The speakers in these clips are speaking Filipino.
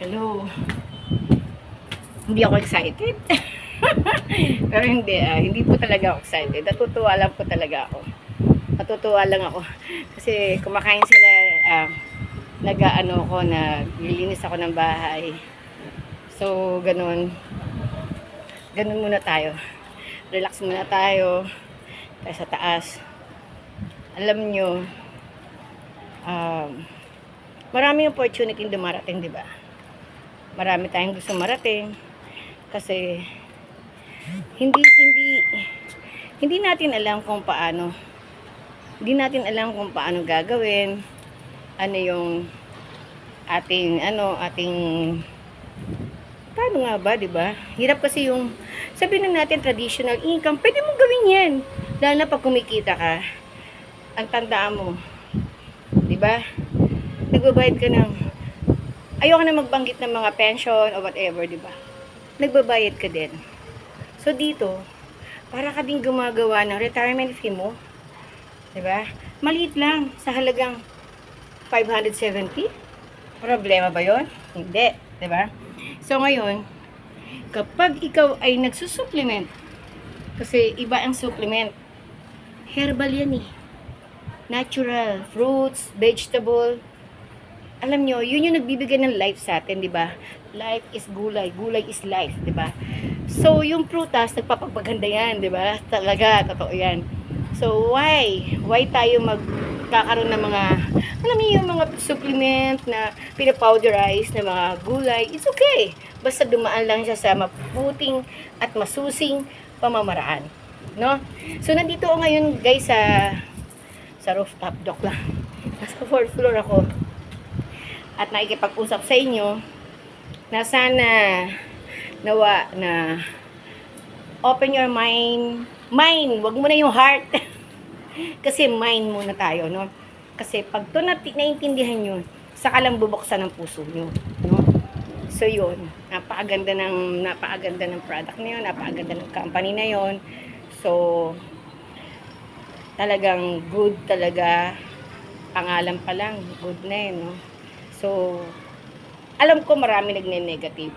Hello. Hindi ako excited. Pero hindi po talaga ako excited. Natutuwa lang po talaga ako. Natutuwa lang ako. Kasi kumakain sila, nag-ano ko, naglilinis ako ng bahay. So, ganun. Ganun muna tayo. Relax muna tayo. Tayo sa taas. Alam nyo, maraming opportunity dumarating, di ba? Marami tayong gusto marating kasi hindi hindi hindi natin alam kung paano. Hindi natin alam kung paano gagawin. Ano yung ating paano nga ba, 'di ba? Hirap kasi yung sabihin na natin traditional income. Pwede mong gawin 'yan. Lalo na pag kumikita ka. Ang tandaan mo, 'di ba? Nagbabayad ka ng ayoko na magbanggit ng mga pension o whatever, di ba? Nagbabayad ka din. So, dito, para ka din gumagawa ng retirement fee mo. Di ba? Maliit lang, sa halagang 570. Problema ba yon? Hindi. Di ba? So, ngayon, kapag ikaw ay nagsusupplement, kasi iba ang supplement, herbal yan eh. Natural, fruits, vegetable, alam nyo, yun yung nagbibigay ng life sa atin, di ba? Life is gulay, gulay is life, di ba? So, yung prutas, nagpapaganda yan, di ba? Talaga, totoo yan. So, why tayo magkakaroon ng mga, alam niyo yung mga supplement na pinapowderize na mga gulay, it's okay. Basta dumaan lang siya sa mabuting at masusing pamamaraan. No? So, nandito ako ngayon, guys, sa rooftop, joke lang. Nasa 4th floor ako. At nakikipag-usap sa inyo na sana nawa na open your mind, wag mo na yung heart. Kasi mind muna tayo, no? Kasi pag to naintindihan nyo, saka lang bubuksan ng puso nyo, no? So yun, napakaganda ng product na yun, napakaganda ng company na yun. So talagang good talaga, pangalan pa lang good na yun, no? So, alam ko marami nagne-negative.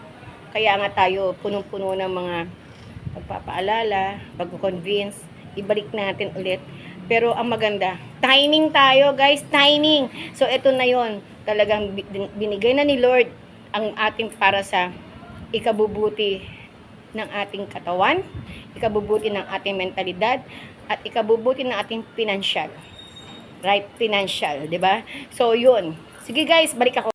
Kaya nga tayo punong-puno ng mga pagpapaalala, pag-convince, ibalik natin ulit. Pero ang maganda, timing tayo guys, timing. So, ito na yon, talagang binigay na ni Lord ang ating para sa ikabubuti ng ating katawan, ikabubuti ng ating mentalidad, at ikabubuti ng ating financial. Right? Financial, di ba? So, yun. Sige guys, balik ako.